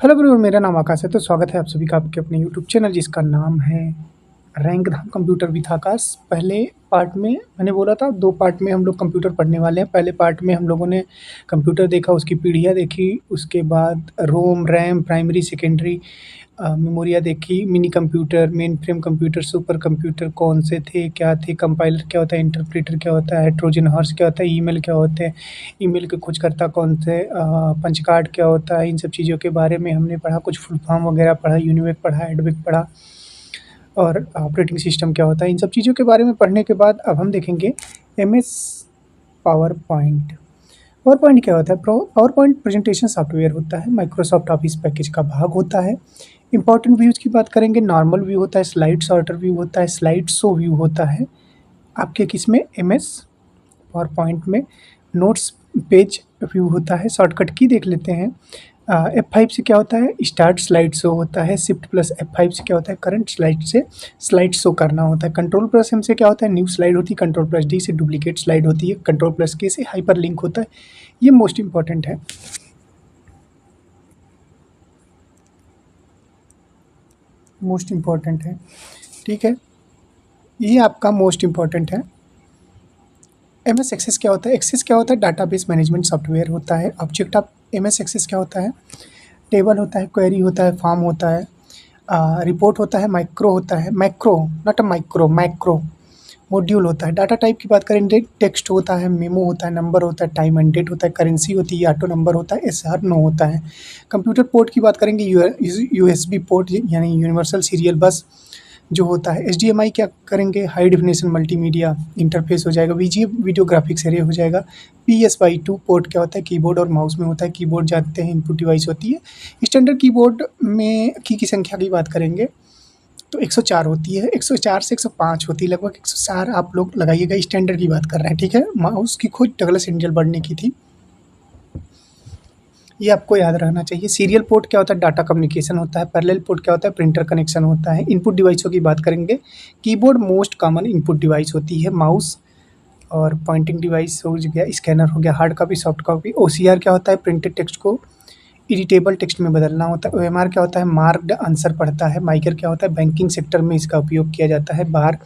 Hello everyone, मेरा नाम आकाश है। तो स्वागत है आप सभी का आपके अपने यूट्यूब चैनल जिसका नाम है रैंक धाम कंप्यूटर विद आकाश। पहले पार्ट में मैंने बोला था 2 पार्ट में हम लोग कंप्यूटर पढ़ने वाले हैं। पहले पार्ट में हम लोगों ने कंप्यूटर देखा, उसकी पीढ़ियाँ देखी, उसके बाद रोम, रैम, प्राइमरी, सेकेंडरी मेमोरियाँ देखी, mini computer, main frame computer, super computer कौन से थे, क्या थे, कंपाइलर क्या होता है, इंटरप्रेटर क्या होता है, ट्रोजन हॉर्स क्या होता है, ईमेल क्या होते हैं, ईमेल के खोजकर्ता कौन थे, पंच कार्ड क्या होता है, इन सब चीज़ों के बारे में हमने पढ़ा। कुछ फुल फॉर्म वगैरह पढ़ा, यूनिवेक पढ़ा, एडवेक पढ़ा और ऑपरेटिंग सिस्टम क्या होता है। इन सब चीज़ों के बारे में पढ़ने के बाद अब हम देखेंगे MS power point. Power point क्या होता है? पावर पॉइंट प्रेजेंटेशन सॉफ्टवेयर होता है, माइक्रोसॉफ्ट ऑफिस पैकेज का भाग होता है। इंपॉर्टेंट व्यूज़ की बात करेंगे, नॉर्मल व्यू होता है, स्लाइड सॉर्टर व्यू होता है, स्लाइड शो व्यू होता है। आपके किसमें? एमएस पावर पॉइंट में नोट्स पेज व्यू होता है। शॉर्टकट की देख लेते हैं। F5 से क्या होता है? स्टार्ट स्लाइड शो होता है। शिफ्ट प्लस F5 से क्या होता है? करंट स्लाइड से स्लाइड शो करना होता है। कंट्रोल प्लस M से क्या होता है? न्यू स्लाइड होती है। कंट्रोल प्लस D से डुप्लीकेट स्लाइड होती है। कंट्रोल प्लस K से हाइपर लिंक होता है। ये मोस्ट इंपॉर्टेंट है। मोस्ट इंपॉर्टेंट है, ठीक है, ये आपका मोस्ट इंपॉर्टेंट है। एमएस एक्सेस क्या होता है? एक्सेस क्या होता है? डाटाबेस मैनेजमेंट सॉफ्टवेयर होता है। ऑब्जेक्ट ऑफ एमएस एक्सेस क्या होता है? टेबल होता है, क्वेरी होता है, फॉर्म होता है, रिपोर्ट होता है, माइक्रो होता है, macro not micro, macro module होता है। डाटा टाइप की बात करें, टेक्स्ट होता है, मेमो होता है, नंबर होता है, टाइम एंड डेट होता है, करेंसी होती है, ऑटो नंबर होता है, एसआर नो होता है। कंप्यूटर पोर्ट की बात करेंगे, यूएसबी पोर्ट यानी यूनिवर्सल सीरियल बस जो होता है। एचडीएमआई क्या करेंगे? हाई डेफिनेशन मल्टीमीडिया इंटरफेस हो जाएगा। वीजीए वीडियो ग्राफिक्स एरिया हो जाएगा। PS/2 पोर्ट क्या होता है? कीबोर्ड और माउस में होता है। कीबोर्ड जानते हैं इनपुट डिवाइस होती है। स्टैंडर्ड कीबोर्ड में की संख्या की बात करेंगे तो 104 होती है। 104 से 105 होती है, लगभग 104 आप लोग लगाइएगा। स्टैंडर्ड की बात कर रहे हैं, ठीक है। माउस की खोज डगलस एंजल बर्ड ने की थी, ये आपको याद रहना चाहिए। सीरियल पोर्ट क्या होता है? डाटा कम्युनिकेशन होता है। पैरेलल पोर्ट क्या होता है? प्रिंटर कनेक्शन होता है। इनपुट डिवाइसों की बात करेंगे, keyboard most common input device होती है। माउस और पॉइंटिंग डिवाइस हो गया, स्कैनर हो गया, hard copy, soft copy. OCR क्या होता है? प्रिंटेड टेक्स्ट को एडिटेबल टेक्स्ट में बदलना होता है। ओएमआर क्या होता है? मार्क्ड आंसर पढ़ता है। माइकर क्या होता है? बैंकिंग सेक्टर में इसका उपयोग किया जाता है। बार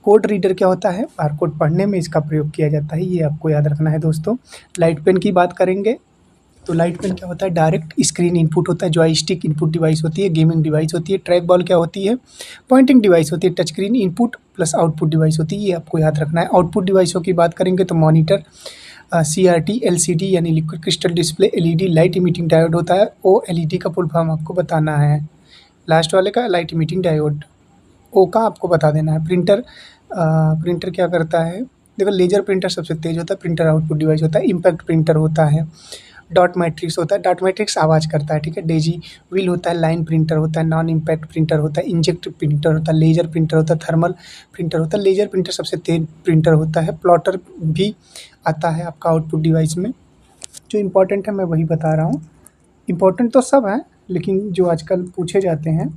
कोड रीडर क्या होता है? बारकोड पढ़ने में इसका प्रयोग किया जाता है, ये आपको याद रखना है दोस्तों। लाइट पेन की बात करेंगे तो लाइट पेन क्या होता है? डायरेक्ट स्क्रीन इनपुट होता है। जॉयस्टिक इनपुट डिवाइस होती है। गेमिंग डिवाइस होती है। ट्रैक बॉल क्या होती है? पॉइंटिंग डिवाइस होती है। Touch screen input plus output device होती है, ये आपको याद रखना है। आउटपुट डिवाइसों की बात करेंगे तो मॉनिटर, CRT, LCD यानी liquid crystal display, LED light emitting diode होता है। OLED का फुल फॉर्म आपको बताना है। लास्ट वाले का लाइट इमिटिंग डायोड, ओ का आपको बता देना है। प्रिंटर, प्रिंटर क्या करता है? देखो, लेजर प्रिंटर सबसे तेज़ होता है। प्रिंटर आउटपुट डिवाइस होता है। इम्पैक्ट प्रिंटर होता है। डॉट मैट्रिक्स होता है। डॉट मैट्रिक्स आवाज़ करता है, ठीक है। डेजी व्हील होता है। लाइन प्रिंटर होता है। नॉन इम्पैक्ट प्रिंटर होता है। इंजेक्ट प्रिंटर होता है। लेजर प्रिंटर होता है। थर्मल प्रिंटर होता है। लेजर प्रिंटर सबसे तेज प्रिंटर होता है। प्लॉटर भी आता है आपका आउटपुट डिवाइस में। जो इम्पोर्टेंट है मैं वही बता रहा हूँ। इम्पोर्टेंट तो सब हैं, लेकिन जो आजकल पूछे जाते हैं,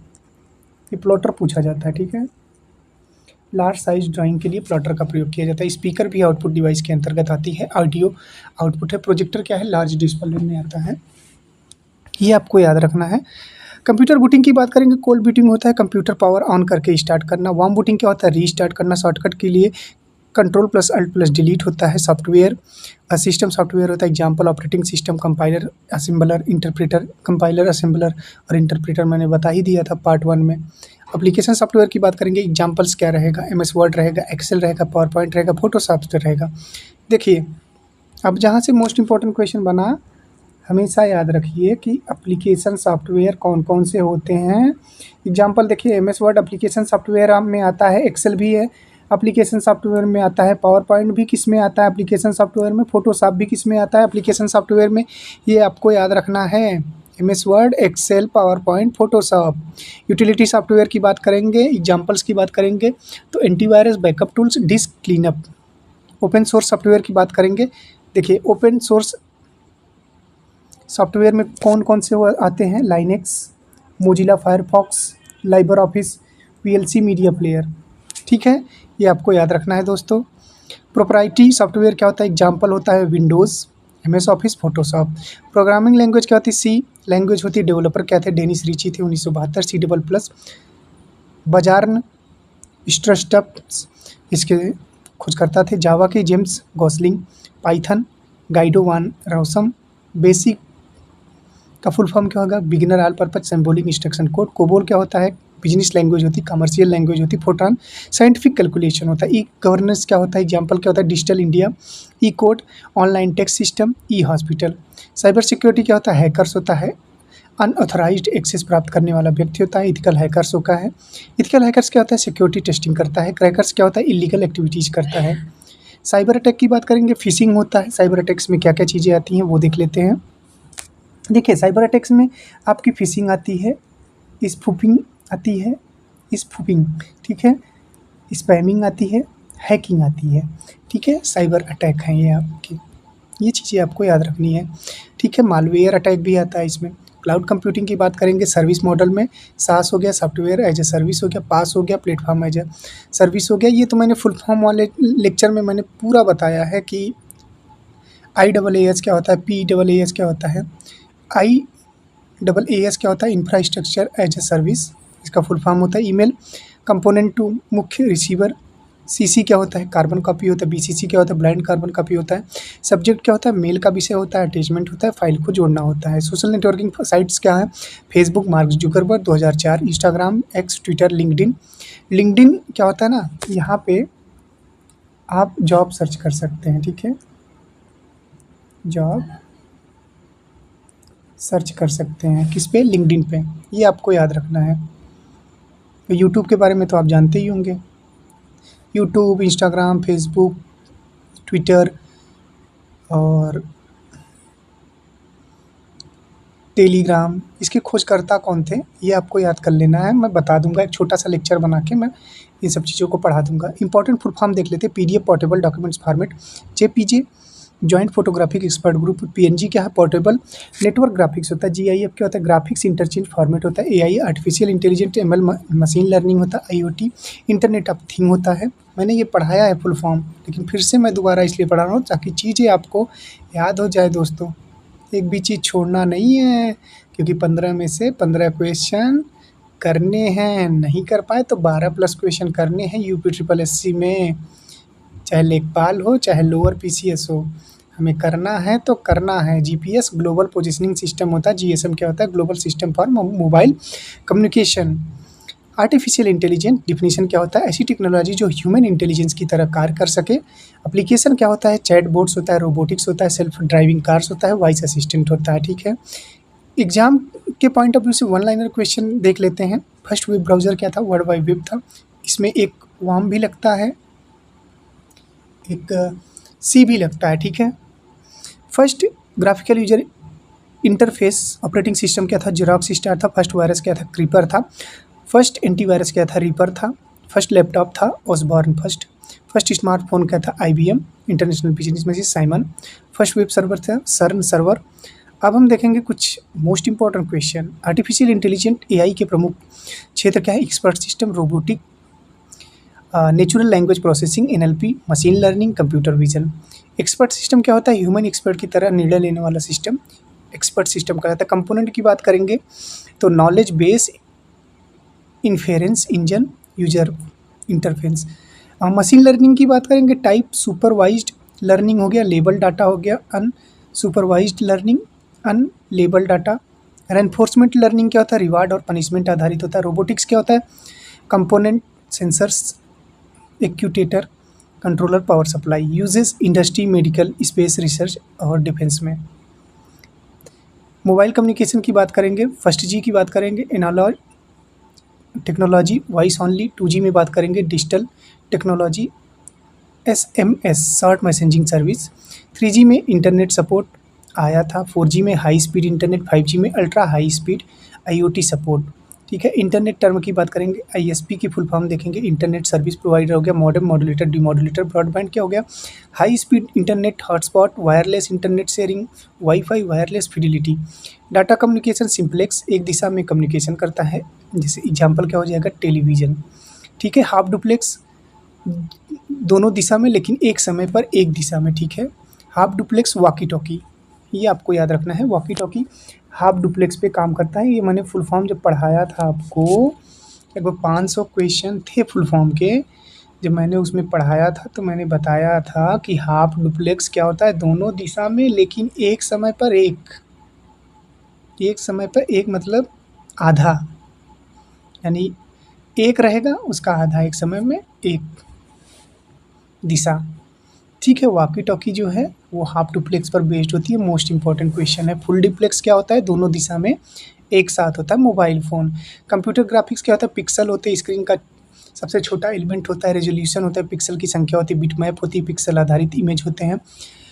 ये प्लॉटर पूछा जाता है, ठीक है। लार्ज साइज ड्राइंग के लिए प्लॉटर का प्रयोग किया जाता है। स्पीकर भी आउटपुट डिवाइस के अंतर्गत आती है। ऑडियो आउटपुट है। प्रोजेक्टर क्या है? लार्ज डिस्प्ले में आता है, ये आपको याद रखना है। कंप्यूटर बूटिंग की बात करेंगे, कोल्ड बूटिंग होता है कंप्यूटर पावर ऑन करके स्टार्ट करना। वार्म बूटिंग क्या होता है? रीस्टार्ट करना। शॉर्टकट के लिए control plus alt plus delete होता है। सॉफ्टवेयर सिस्टम सॉफ्टवेयर होता है। Example operating system, compiler, assembler, interpreter. Compiler, assembler और इंटरप्रेटर मैंने बता ही दिया था पार्ट 1 में। एप्लीकेशन सॉफ्टवेयर की बात करेंगे, एग्जाम्पल्स क्या रहेगा? MS वर्ड रहेगा, एक्सेल रहेगा, पावर पॉइंट रहेगा, फोटोशॉप रहेगा। देखिए, अब जहाँ से मोस्ट इंपॉर्टेंट क्वेश्चन बना, हमेशा याद रखिए कि एप्लीकेशन सॉफ्टवेयर कौन कौन से होते हैं। एग्जाम्पल देखिए, MS वर्ड एप्लीकेशन सॉफ्टवेयर में आता है। एक्सेल भी है एप्लीकेशन सॉफ्टवेयर में आता है। पावर पॉइंट भी किस में आता है? एप्लीकेशन सॉफ्टवेयर में। फोटोशॉप भी किस में आता है? एप्लीकेशन सॉफ्टवेयर में। ये आपको याद रखना है। MS Word, Excel, PowerPoint, Photoshop. Utility software की बात करेंगे, एग्जाम्पल्स की बात करेंगे तो antivirus, backup tools, disk cleanup. Open source software की बात करेंगे, देखिए ओपन सोर्स सॉफ्टवेयर में कौन कौन से वो आते हैं? Linux, Mozilla Firefox, Liber office, VLC media player, ठीक है। ये आपको याद रखना है दोस्तों। प्रोप्राइटरी सॉफ्टवेयर क्या होता है? एग्जाम्पल होता है Windows, MS office, Photoshop. Programming language क्या होती है? सी लैंग्वेज होती है। डेवलपर क्या थे? डेनिस रिची थे 1972। C++। बजार्न स्ट्रस्टप्स इसके खोजकर्ता थे। जावा के James Gosling. Python Guido van Rossum. Basic का फुल फॉर्म क्या होगा? Beginner all purpose symbolic instruction code. COBOL क्या होता है? बिजनेस लैंग्वेज होती है, कमर्शियल लैंग्वेज होती है। फोर्ट्रान साइंटिफिक कैलकुलेशन होता है। ई गवर्नेंस क्या होता है? एग्जाम्पल क्या होता है? Digital India. E code online tax system. E hospital. Cyber security क्या होता है? हैकर्स होता है, अनऑथराइज्ड एक्सेस प्राप्त करने वाला व्यक्ति होता है। इथिकल हैकर्स होता है। इथिकल हैकर्स क्या होता है? सिक्योरिटी टेस्टिंग करता है। क्रैकर्स क्या होता है? इलीगल एक्टिविटीज़ करता है। साइबर अटैक की बात करेंगे, फिशिंग होता है। साइबर अटैक्स में क्या क्या चीज़ें आती हैं वो देख लेते हैं। देखिए, साइबर अटैक्स में आपकी फिशिंग आती है, स्पूफिंग आती है, स्पूफिंग, ठीक है, स्पैमिंग आती है, हैकिंग आती है, ठीक है। साइबर अटैक हैं ये आपकी, ये चीज़ें आपको याद रखनी है, ठीक है। मालवेयर अटैक भी आता है इसमें। क्लाउड कंप्यूटिंग की बात करेंगे, सर्विस मॉडल में सास हो गया, सॉफ्टवेयर एज ए सर्विस हो गया, पास हो गया, प्लेटफॉर्म एज ए सर्विस हो गया। ये तो मैंने फुल फॉर्म वाले लेक्चर में मैंने पूरा बताया है कि IaaS क्या होता है, PaaS क्या होता है, IaaS क्या होता है, इंफ्रास्ट्रक्चर एज ए सर्विस, इसका फुल फॉर्म होता है। ईमेल कंपोनेंट टू मुख्य रिसीवर। CC क्या होता है? कार्बन कॉपी होता है। BCC क्या होता है? ब्लाइंड कार्बन कॉपी होता है। सब्जेक्ट क्या होता है? मेल का विषय होता है। अटैचमेंट होता है, फाइल को जोड़ना होता है। सोशल नेटवर्किंग साइट्स क्या है? Facebook mark Zuckerberg 2004, Instagram, x, Twitter, LinkedIn. LinkedIn क्या होता है ना, यहाँ पे आप जॉब सर्च कर सकते हैं, ठीक है, जॉब सर्च कर सकते हैं किस पे? लिंक्डइन पे। ये आपको याद रखना है। यूट्यूब के बारे में तो आप जानते ही होंगे। यूट्यूब, इंस्टाग्राम, फेसबुक, ट्विटर और टेलीग्राम, इसके खोजकर्ता कौन थे ये आपको याद कर लेना है। मैं बता दूंगा, एक छोटा सा लेक्चर बना के मैं इन सब चीज़ों को पढ़ा दूंगा। इंपॉर्टेंट फुल फॉर्म देख लेते हैं। PDF portable documents format. JPG joint photographic expert group. PNG क्या है? पोर्टेबल नेटवर्क ग्राफिक्स होता है। GIF क्या होता है? ग्राफिक्स इंटरचेंज फॉर्मेट होता है। AI artificial intelligent, ML machine learning होता है। IoT इंटरनेट ऑफ थिंग होता है। मैंने ये पढ़ाया है फुल फॉर्म, लेकिन फिर से मैं दोबारा इसलिए पढ़ा रहा हूँ ताकि चीज़ें आपको याद हो जाए दोस्तों। एक भी चीज़ छोड़ना नहीं है, क्योंकि 15 में से 15 क्वेश्चन करने हैं। नहीं कर पाए तो 12+ क्वेश्चन करने हैं UPSSC में, चाहे लेखपाल हो चाहे लोअर PCS हो, हमें करना है तो करना है। GPS ग्लोबल पोजिशनिंग सिस्टम होता है। GSM क्या होता है? Global system for mobile communication. Artificial intelligence definition क्या होता है? ऐसी टेक्नोलॉजी जो ह्यूमन इंटेलिजेंस की तरह कार्य कर सके। एप्लीकेशन क्या होता है? चैट बोट्स होता है, रोबोटिक्स होता है, सेल्फ ड्राइविंग कार्स होता है, वॉइस असिस्टेंट होता है, ठीक है। एग्जाम के पॉइंट ऑफ व्यू से वन लाइनर क्वेश्चन देख लेते हैं। फर्स्ट वेब ब्राउज़र क्या था? वर्ल्ड वाइड वेब था। इसमें एक वार्म भी लगता है, एक सी भी लगता है, ठीक है। First graphical user interface operating system क्या था? जेरॉक्स स्टार था। फर्स्ट वायरस क्या था? क्रीपर था। फर्स्ट एंटीवायरस क्या था? रीपर था। फर्स्ट लैपटॉप था? Osborne first. फर्स्ट स्मार्टफोन क्या था? IBM international business message Simon. First web server था? CERN server. अब हम देखेंगे कुछ most important question. Artificial intelligent AI के प्रमुख क्षेत्र क्या है? Expert system, robotic, natural language processing, NLP, machine learning, computer vision. Expert system क्या होता है? ह्यूमन एक्सपर्ट की तरह निर्णय लेने वाला सिस्टम एक्सपर्ट सिस्टम कहलाता है। कंपोनेंट की बात करेंगे तो knowledge base, inference engine, user interface. Machine learning की बात करेंगे, टाइप सुपरवाइज्ड लर्निंग हो गया, लेबल डाटा हो गया, unsupervised learning, unlabel data. Reinforcement learning क्या होता है? रिवार्ड और पनिशमेंट आधारित होता है। रोबोटिक्स क्या होता है? Component, sensors, actuator, controller, power supply. Uses industry, medical, space research और डिफेंस में। मोबाइल कम्युनिकेशन की बात करेंगे, फर्स्ट G की बात करेंगे, analogue technology, voice only. 2G में बात करेंगे, digital technology, SMS short messaging service. 3G में इंटरनेट सपोर्ट आया था। 4G में हाई स्पीड इंटरनेट, 5G में ultra high speed IoT support, ठीक है। इंटरनेट टर्म की बात करेंगे, ISP की फुल फॉर्म देखेंगे, इंटरनेट सर्विस प्रोवाइडर हो गया, मॉडेम, मॉड्यूलेटर, डिमॉड्यूलेटर। ब्रॉडबैंड क्या हो गया? High speed internet, hotspot, wireless internet sharing, wifi, wireless fidelity. Data communication, simplex, एक दिशा में कम्युनिकेशन करता है, जैसे एग्जाम्पल क्या हो जाएगा? टेलीविज़न, ठीक है। हाफ डुप्लेक्स, दोनों दिशा में लेकिन एक समय पर एक दिशा में, ठीक है। हाफ डुप्लेक्स, वॉकी टॉकी, ये आपको याद रखना है। वॉकी टॉकी हाफ डुप्लेक्स पे काम करता है। ये मैंने फुल फॉर्म जब पढ़ाया था आपको, लगभग 500 क्वेश्चन थे फुल फॉर्म के, जब मैंने उसमें पढ़ाया था तो मैंने बताया था कि हाफ डुप्लेक्स क्या होता है, दोनों दिशा में लेकिन एक समय पर एक समय पर एक मतलब आधा, यानी एक रहेगा उसका आधा एक समय में एक दिशा। ठीक है, वॉकी टॉकी जो है वो हाफ डुप्लेक्स पर बेस्ड होती है। मोस्ट इंपॉर्टेंट क्वेश्चन है। फुल डुप्लेक्स क्या होता है, दोनों दिशा में एक साथ होता है। Mobile phone. कंप्यूटर ग्राफिक्स क्या होता है, पिक्सल होते हैं, स्क्रीन का सबसे छोटा एलिमेंट होता है, रेजोल्यूशन होता है, पिक्सल की संख्या होती है, बिटमैप होती है, पिक्सल आधारित इमेज होते हैं।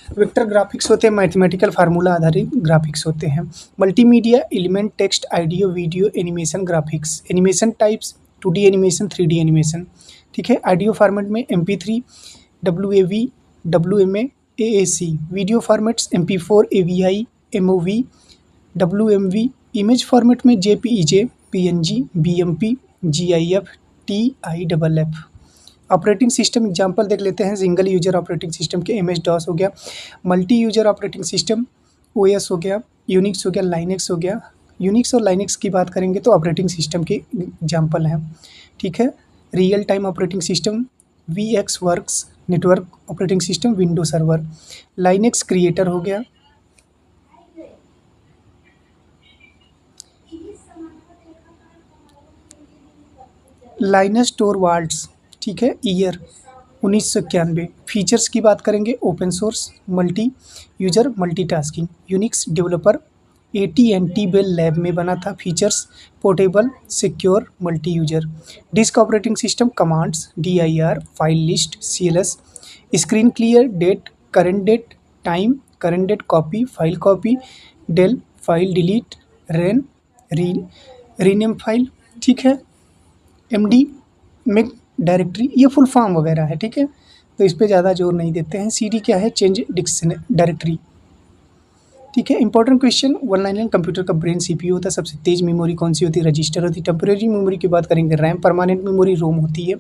वेक्टर ग्राफिक्स होते हैं, मैथमेटिकल फार्मूला आधारित ग्राफिक्स होते हैं। Multimedia element, text, audio, video, animation graphics. Animation types 2D animation, 3D animation. ठीक है, ऑडियो फॉर्मेट में MP3, WAV, WMA, AAC। Video formats MP4, AVI, MOV, WMV। Image format में JPEG, PNG, BMP, GIF, TIFF। Operating system example देख लेते हैं। Single user operating system के MS DOS हो गया, multi user operating system OS हो गया, Unix हो गया, लाइनेक्स हो गया। यूनिक्स और लाइनेक्स की बात करेंगे तो ऑपरेटिंग सिस्टम के एग्जांपल हैं। ठीक है, real time operating system VX works, network operating system window server. Linux creator हो गया। Linus Torvalds. ठीक है, ईयर 1991। फीचर्स की बात करेंगे, open source, multi user, multitasking. Unix developer AT&T Bell lab में बना था। Features portable, secure, multi user. Disk operating system commands DIR, file list, CLS। Screen clear, date, current date, time, current date, copy, file copy, del, file delete, rain, rename file. ठीक है, MD make directory, ये full form वगैरह है। ठीक है, तो इस पे ज़्यादा जोर नहीं देते हैं। CD क्या है, चेंज डायरेक्टरी। ठीक है, important question. One liner computer का ब्रेन CPU होता है। सबसे तेज मेमोरी कौन सी होती है, रजिस्टर होती है। टेम्परेरी मेमोरी की बात करेंगे, रैम। परमानेंट मेमोरी रोम होती है।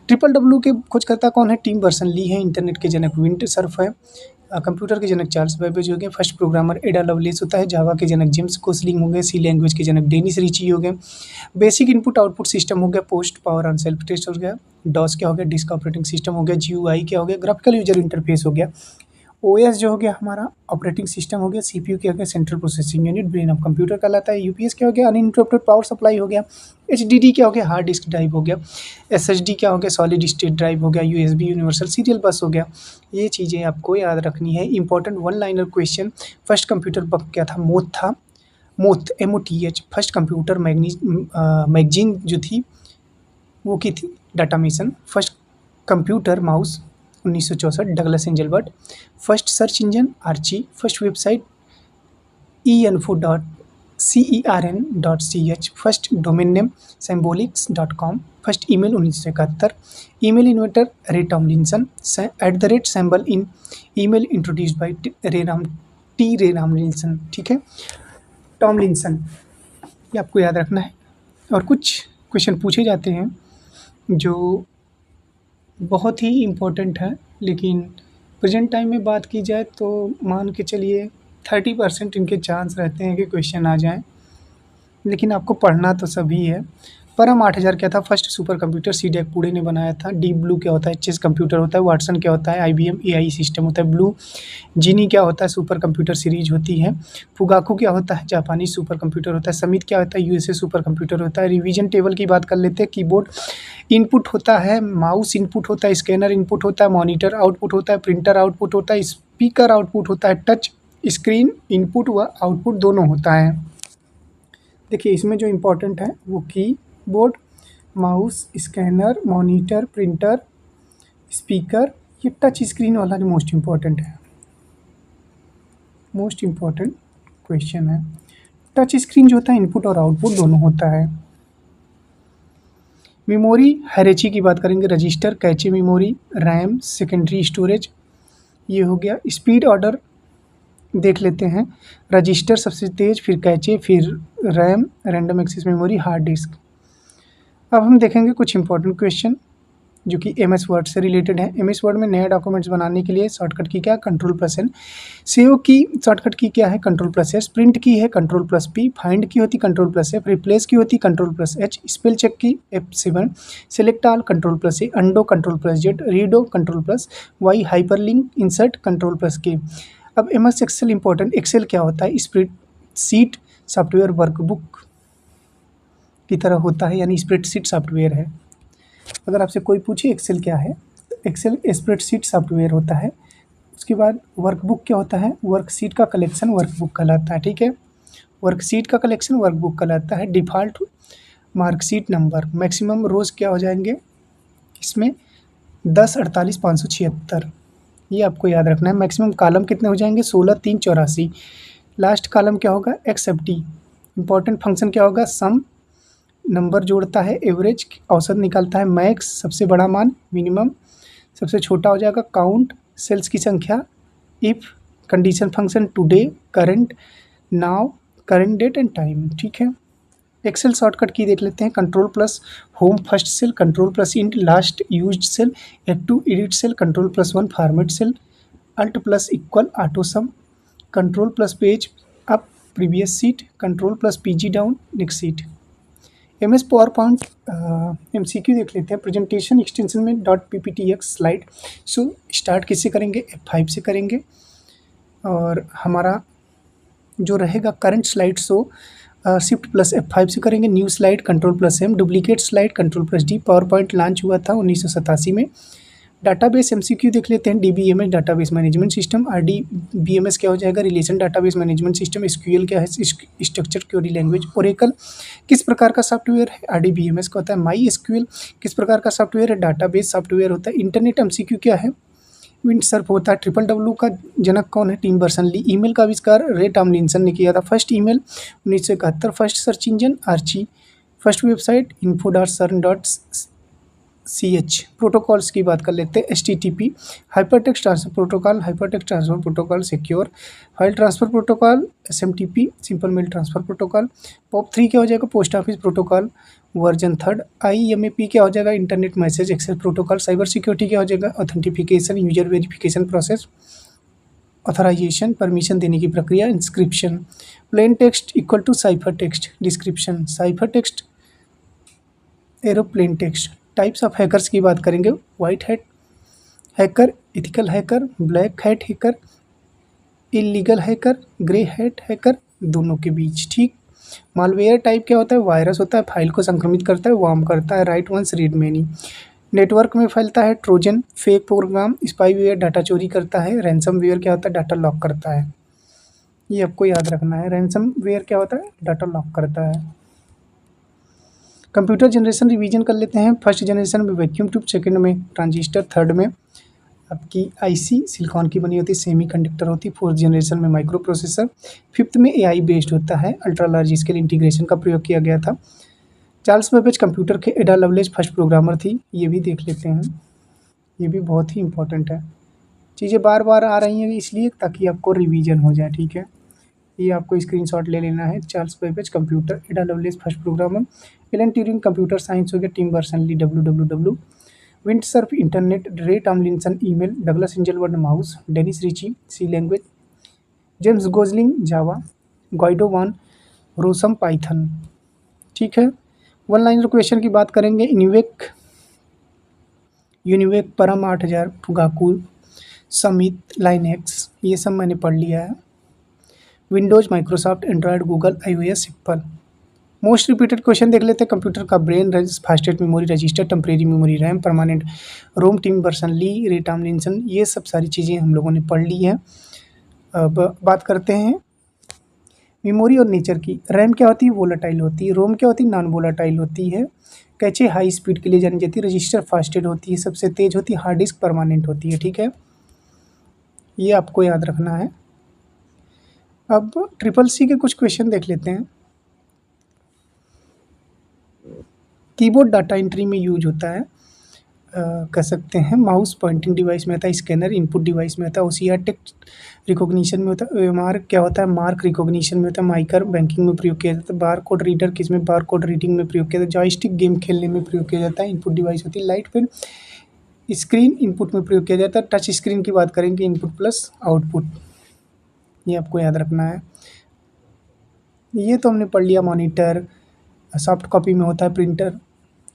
WW के खोजकर्ता कौन है, टिम बर्सन ली है। इंटरनेट के जनक विंड सर्फ है। कंप्यूटर के जनक चार्ल्स बेबेज हो गए। फर्स्ट प्रोग्रामर एडा लवलेस होता है। जावा के जनक जेम्स कोसलिंग हो गए। C लैंग्वेज के जनक डेनिस रिची हो गए। बेसिक इनपुट आउटपुट सिस्टम हो गया। Post, power on self test हो गया। DOS क्या हो गया, डिस्क ऑपरेटिंग सिस्टम हो गया। GUI क्या हो गया, ग्राफिकल यूजर इंटरफेस हो गया। OS जो हो गया हमारा ऑपरेटिंग सिस्टम हो गया। CPU क्या हो गया, central processing unit, brain of computer कहलाता है। UPS क्या हो गया, अनइंटरप्टेड पावर सप्लाई हो गया। HDD क्या हो गया, हार्ड डिस्क ड्राइव हो गया। SSD क्या हो गया, सॉलिड स्टेट ड्राइव हो गया। USB यूनिवर्सल सीरियल बस हो गया। ये चीज़ें आपको याद रखनी है। Important one liner question. First computer bug क्या था, मोथ था। Moth, MOTH। First computer magazine जो थी वो की थी data mission. First computer mouse 1964, Douglas Engelbart. First search engine Archie. First website ENFO.CERN.CH। First domain name symbolics.com। First email 1971। Email inventor Ray Tomlinson. @symbol in email introduced by Ray Tomlinson. ठीक है, Tomlinson, ये आपको याद रखना है। और कुछ question पूछे जाते हैं जो बहुत ही इम्पोर्टेंट है, लेकिन प्रेजेंट टाइम में बात की जाए तो मान के चलिए 30% इनके चांस रहते हैं कि क्वेश्चन आ जाएं, लेकिन आपको पढ़ना तो सभी है। परम 8000 क्या था, first super computer CDAC Pune ने बनाया था। डीप ब्लू क्या होता है, चेस कंप्यूटर होता है। वाटसन क्या होता है, IBM AI सिस्टम होता है। ब्लू जीनी क्या होता है, सुपर कंप्यूटर सीरीज होती है। फुगाकू क्या होता है, जापानी सुपर कंप्यूटर होता है। समित क्या होता है, USA सुपर कंप्यूटर होता है। रिवीजन टेबल की बात कर लेते हैं। कीबोर्ड इनपुट होता है, माउस इनपुट होता है, स्कैनर इनपुट होता है, मॉनिटर आउटपुट होता है, प्रिंटर आउटपुट होता है, स्पीकर आउटपुट होता है, टच स्क्रीन इनपुट व आउटपुट दोनों होता है। देखिए इसमें जो इम्पोर्टेंट है वो keyboard, mouse, scanner, monitor, printer, speaker, ये टच स्क्रीन वाला जो मोस्ट इम्पॉर्टेंट है, मोस्ट इम्पॉर्टेंट क्वेश्चन है। टच स्क्रीन जो होता है इनपुट और आउटपुट दोनों होता है। मेमोरी हायरार्की की बात करेंगे, register, cache memory, RAM, secondary storage, ये हो गया। स्पीड ऑर्डर देख लेते हैं, रजिस्टर सबसे तेज, फिर कैचे, फिर RAM, random access memory, hard disk. अब हम देखेंगे कुछ इंपॉर्टेंट क्वेश्चन। जो कि एमएस वर्ड से रिलेटेड है। एमएस वर्ड में नया डॉक्यूमेंट्स बनाने के लिए शॉर्टकट की क्या, कंट्रोल+N। सेव की शॉर्टकट की क्या है, कंट्रोल+S। प्रिंट की है कंट्रोल+P। फाइंड की होती कंट्रोल+F। रिप्लेस की होती कंट्रोल+H। स्पेल चेक की F7। Select all control A. Undo control Z. Redo control Y. Hyperlink insert control K. अब एमएस एक्सेल इंपॉर्टेंट। एक्सेल क्या होता है, स्प्रेडशीट सॉफ्टवेयर वर्कबुक की तरह होता है, यानी स्प्रेडशीट सॉफ्टवेयर है। अगर आपसे कोई पूछे एक्सेल क्या है, तो एक्सेल स्प्रेडशीट सॉफ्टवेयर होता है। उसके बाद वर्कबुक क्या होता है, वर्कशीट का कलेक्शन वर्कबुक कहलाता है। ठीक है, वर्कशीट का कलेक्शन वर्कबुक कहलाता है। डिफ़ॉल्ट मार्कशीट नंबर, मैक्सिमम रोज क्या हो जाएंगे इसमें, 10, 48, 576। ये आपको याद रखना है। मैक्सिमम कॉलम कितने हो जाएंगे, 16, 3, 84। लास्ट कॉलम क्या होगा, एक्सएफटी। इंपॉर्टेंट फंक्शन क्या होगा, सम नंबर जोड़ता है, एवरेज औसत निकालता है, मैक्स सबसे बड़ा मान, मिनिमम सबसे छोटा हो जाएगा, काउंट सेल्स की संख्या, if condition function, today, current, now, current date and time. ठीक है, एक्सेल शॉर्टकट की देख लेते हैं। Control+ home first cell, control+ end last used cell, F2 edit cell, control one format cell, Alt+= auto sum, control+ page up previous sheet, control+ PG down next sheet. MS power point MCQ देख लेते हैं। Presentation extension में .pptx slide. So start किससे करेंगे, F5 से करेंगे। और हमारा जो रहेगा करंट स्लाइड शो Shift+F5 से करेंगे। New slide control M, duplicate slide control D. Power point launch हुआ था 1987 में। डाटाबेस MCQ देख लेते हैं। DBMS database management system. RDBMS क्या हो जाएगा, relation database management system. SQL क्या है, स्ट्रक्चर क्वेरी लैंग्वेज। ओरेकल किस प्रकार का सॉफ्टवेयर है, RDBMS का होता है। MySQL किस प्रकार का सॉफ्टवेयर है, डाटाबेस सॉफ्टवेयर होता है। इंटरनेट MCQ क्या है, विंडसर्फ होता है। WWW का जनक कौन है, टिम बर्नर्स-ली। ईमेल का आविष्कार रे टॉमलिंसन ने किया था। First email 1971। First search engine Archie. First website info.cern.ch। Protocols की बात कर लेते हैं। HTTP hypertext transfer protocol, hypertext transfer protocol, secure file transfer protocol, SMTP simple mail transfer protocol. POP3 क्या हो जाएगा, post office protocol version 3। IMAP क्या हो जाएगा, internet message access protocol. Cyber security क्या हो जाएगा, authentication, user verification process, authorization permission देने की प्रक्रिया, inscription. Plain text equal to cipher text, description. Cipher text, aeroplane text. Types of hackers की बात करेंगे। White hat hacker, ethical hacker, black hat hacker, illegal hacker, grey hat hacker, दोनों के बीच। ठीक, malware type क्या होता है, वायरस होता है, फाइल को संक्रमित करता है, वार्म करता है, write once read many. Network में फैलता है, Trojan fake program, spyware data चोरी करता है, रैंसमवेयर क्या होता है, डाटा लॉक करता है। ये आपको याद रखना है, रैंसमवेयर क्या होता है, डाटा लॉक करता है। कंप्यूटर जनरेशन रिवीजन कर लेते हैं। फर्स्ट जनरेशन में वैक्यूम ट्यूब, सेकंड में ट्रांजिस्टर, थर्ड में आपकी IC सिलिकॉन की बनी होती है, सेमीकंडक्टर होती है। फोर्थ जनरेशन में माइक्रो प्रोसेसर। फिफ्थ में AI बेस्ड होता है, अल्ट्रा लार्ज स्केल इंटीग्रेशन का प्रयोग किया गया था। चार्ल्स बेबेज कंप्यूटर के एडा लवलेज फर्स्ट प्रोग्रामर थी। ये भी देख लेते हैं, ये भी बहुत ही इंपॉर्टेंट है। चीज़ें बार बार आ रही हैं इसलिए ताकि आपको रिवीजन हो जाए। ठीक है, ये आपको स्क्रीनशॉट ले लेना है। Charles Babbage computer, Ada Lovelace first programmer. Alan Turing computer science हो गया, Tim Berners-Lee WWW। Vint Cerf internet, Ray Tomlinson email, Douglas Engelbart mouse, Dennis Ritchie C language, James Gosling Java, Guido van Rossum Python. ठीक है, one liner question की बात करेंगे। UNIVAC परम 8000, Fugaku, समित, Linux, ये सब मैंने पढ़ लिया है। Windows, Microsoft, Android, Google, iOS, Apple. Most repeated question देख लेते हैं। कंप्यूटर का brain, fastest memory, register, temporary memory, RAM, permanent ROM, Tim Berners-Lee, Ray Tomlinson, ये सब सारी चीज़ें हम लोगों ने पढ़ ली हैं। अब बात करते हैं मेमोरी और नेचर की। रैम क्या होती है, वोलेटाइल होती है। रोम क्या होती है, नॉन वोलेटाइल होती है। कैचे हाई स्पीड के लिए जानी जाती है। रजिस्टर फास्टेड होती है, सबसे तेज़ होती है। हार्ड डिस्क परमानेंट होती है। ठीक है, ये आपको याद रखना है। अब CCC के कुछ क्वेश्चन देख लेते हैं। कीबोर्ड डाटा एंट्री में यूज होता है। कह सकते हैं। माउस पॉइंटिंग डिवाइस में आता है, स्कैनर इनपुट डिवाइस में आता है, OCR टेक्स्ट रिकॉग्निशन में होता है, OMR क्या होता है, मार्क रिकॉग्निशन में होता है, माइकर बैंकिंग में प्रयोग किया जाता है, बार कोड रीडर किसमें, बार कोड रीडिंग में प्रयोग किया जाता है, जॉयस्टिक गेम खेलने में प्रयोग किया जाता है, इनपुट डिवाइस होती है, लाइट पेन स्क्रीन इनपुट में प्रयोग किया जाता है, टच स्क्रीन की बात करेंगे इनपुट प्लस आउटपुट, ये आपको याद रखना है। ये तो हमने पढ़ लिया। मॉनिटर सॉफ्ट कॉपी में होता है, प्रिंटर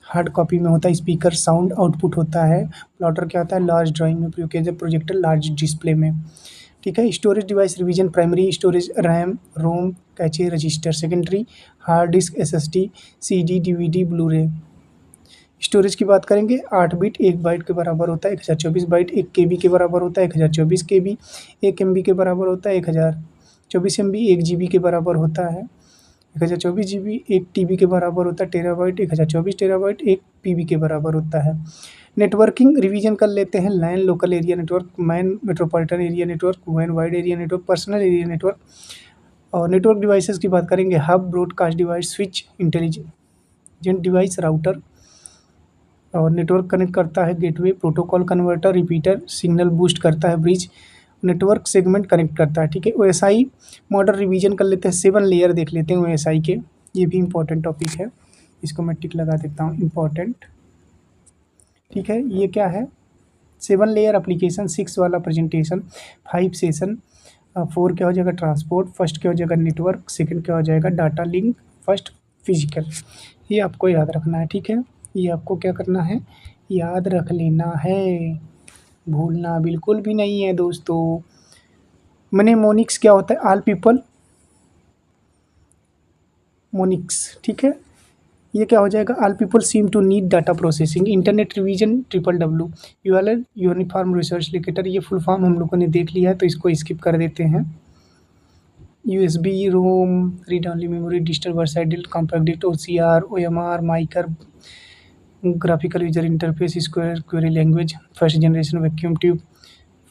हार्ड कॉपी में होता है, स्पीकर साउंड आउटपुट होता है, प्लॉटर क्या होता है, लार्ज ड्राइंग में प्रयोग किया जाता है, प्रोजेक्टर लार्ज डिस्प्ले में। ठीक है। Storage device revision, primary storage RAM ROM cache register, secondary hard disk SSD CD DVD Blu-ray. Storage की बात करेंगे 8 बिट 1 बाइट के बराबर होता है, 1024 बाइट 1 KB के बराबर होता है, 1024 KB 1 MB के बराबर होता है, 1024 MB 1 GB के बराबर होता है, 1024 GB 1 TB के बराबर होता है, टेराबाइट 1024 टेराबाइट 1 PB के बराबर होता है। नेटवर्किंग रिवीजन कर लेते हैं। LAN local area network, MAN metropolitan area network, वैन wide area network, personal area network. और नेटवर्क डिवाइसेस की बात करेंगे hub, broadcast device, switch, intelligent device, router. और नेटवर्क कनेक्ट करता है gateway, protocol converter, repeater, signal boost करता है ब्रिज, नेटवर्क सेगमेंट कनेक्ट करता है। ठीक है। OSI मॉडल रिवीजन कर लेते हैं, 7 लेयर देख लेते हैं OSI के, ये भी इंपॉर्टेंट टॉपिक है, इसको मैं टिक लगा देता हूँ, इम्पॉर्टेंट। ठीक है। ये क्या है, 7 लेयर एप्लीकेशन, 6 वाला प्रेजेंटेशन, 5 सेशन, 4 क्या हो जाएगा ट्रांसपोर्ट, फर्स्ट क्या हो जाएगा नेटवर्क, सेकंड क्या हो जाएगा डाटा लिंक, फर्स्ट फिजिकल। ये आपको याद रखना है। ठीक है। ये आपको क्या करना है, याद रख लेना है, भूलना बिल्कुल भी नहीं है दोस्तों। मोनिक्स क्या होता है, ऑल पीपल मोनिक्स। ठीक है। ये क्या हो जाएगा, all people seem to need data processing, internet revision WWW, URL uniform research locator. ये फुल फॉर्म हम लोगों ने देख लिया है तो इसको स्किप कर देते हैं। USB ROM, read only memory, digital versatile compact, OCR OMR MICR, graphical user interface, square query language, first generation vacuum tube,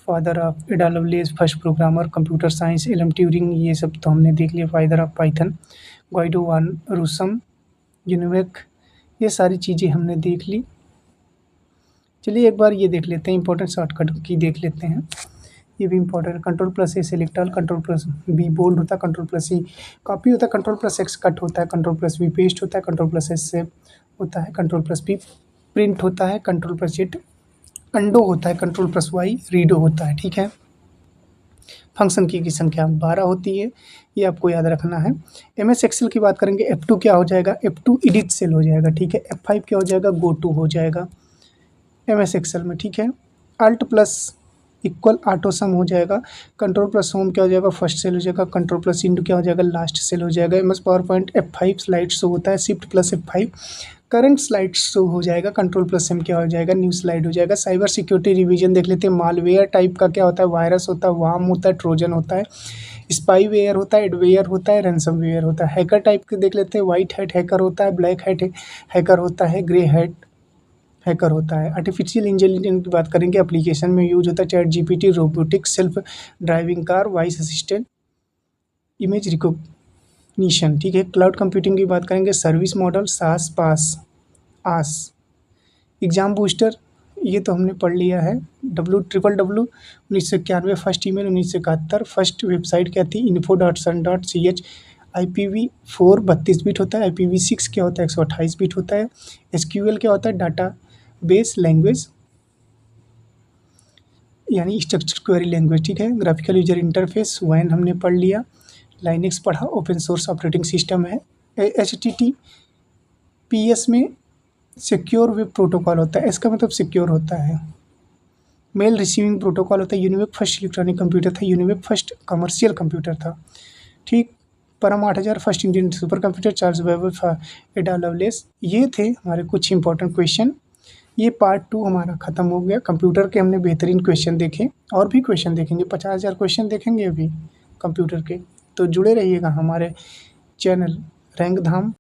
father of Ada Lovelace, first programmer, computer science, LM Turing, ये सब तो हमने देख लिया, father of Python, Guido van Rossum, UNIVAC, ये सारी चीज़ें हमने देख ली। चलिए एक बार ये देख लेते हैं, इंपॉर्टेंट शॉर्टकट की देख लेते हैं, ये भी इंपॉर्टेंट। कंट्रोल+A सेलेक्ट ऑल, कंट्रोल+B बोल्ड होता है, कंट्रोल+C कॉपी होता है, कंट्रोल+X कट होता है, कंट्रोल+V पेस्ट होता है, कंट्रोल+S सेव होता है, कंट्रोल+P प्रिंट होता है, कंट्रोल+Z अंडो होता है, कंट्रोल+Y रीडो होता है। ठीक है। फंक्शन की संख्या 12 होती है, ये आपको याद रखना है। MS एक्सेल की बात करेंगे, F2 क्या हो जाएगा, F2 एडिट सेल हो जाएगा। ठीक है। F5 क्या हो जाएगा, गो टू हो जाएगा MS एक्सेल में। ठीक है। Alt+= ऑटो सम हो जाएगा, कंट्रोल+होम क्या हो जाएगा, फर्स्ट सेल हो जाएगा, कंट्रोल+इंटू क्या हो जाएगा, लास्ट सेल हो जाएगा। MS power point F5 slide show होता है, Shift+F5 करंट स्लाइड शो हो जाएगा, कंट्रोल+M क्या हो जाएगा, न्यू स्लाइड हो जाएगा। साइबर सिक्योरिटी रिवीजन देख लेते हैं। मालवेयर टाइप का क्या होता है, वायरस होता है, वार्म होता है, ट्रोजन होता है, स्पाईवेयर होता है, एडवेयर होता है, रैंसमवेयर होता है। हैकर टाइप के देख लेते हैं। वाइट हैट हैकर होता है, ब्लैक हैट हैकर होता है, ग्रे हैट हैकर होता है। आर्टिफिशियल इंटेलिजेंस की बात करेंगे, एप्लीकेशन में यूज होता है ChatGPT, robotics, self driving car, voice assistant, image recognition. ठीक है। क्लाउड कंप्यूटिंग की बात करेंगे, सर्विस मॉडल, सास पास आस, एग्जाम बूस्टर, ये तो हमने पढ़ लिया है। WWW 1991, first email 1971, first website क्या थी, info.sun.ch, IPv4 32 बिट होता है, IPv6 क्या होता है, 128 बिट होता है। SQL क्या होता है, डाटा बेस लैंग्वेज यानी स्ट्रक्चर क्वेरी लैंग्वेज। ठीक है। ग्राफिकल यूजर इंटरफेस, वैन हमने पढ़ लिया, लाइनक्स पढ़ा, ओपन सोर्स ऑपरेटिंग सिस्टम है। HTTPS में सिक्योर वेब प्रोटोकॉल होता है, इसका मतलब सिक्योर होता है। मेल रिसीविंग प्रोटोकॉल होता है। यूनिवेक फर्स्ट इलेक्ट्रॉनिक कंप्यूटर था, यूनिवेक फर्स्ट कमर्शियल कंप्यूटर था। ठीक। Param 8000 first Indian super computer, Charles Babbage, Ada Lovelace. ये थे हमारे कुछ इंपॉर्टेंट क्वेश्चन। ये पार्ट 2 हमारा ख़त्म हो गया। कंप्यूटर के हमने बेहतरीन क्वेश्चन देखे, और भी क्वेश्चन देखेंगे, 50,000 क्वेश्चन देखेंगे अभी कंप्यूटर के। तो जुड़े रहिएगा हमारे चैनल रैंक धाम।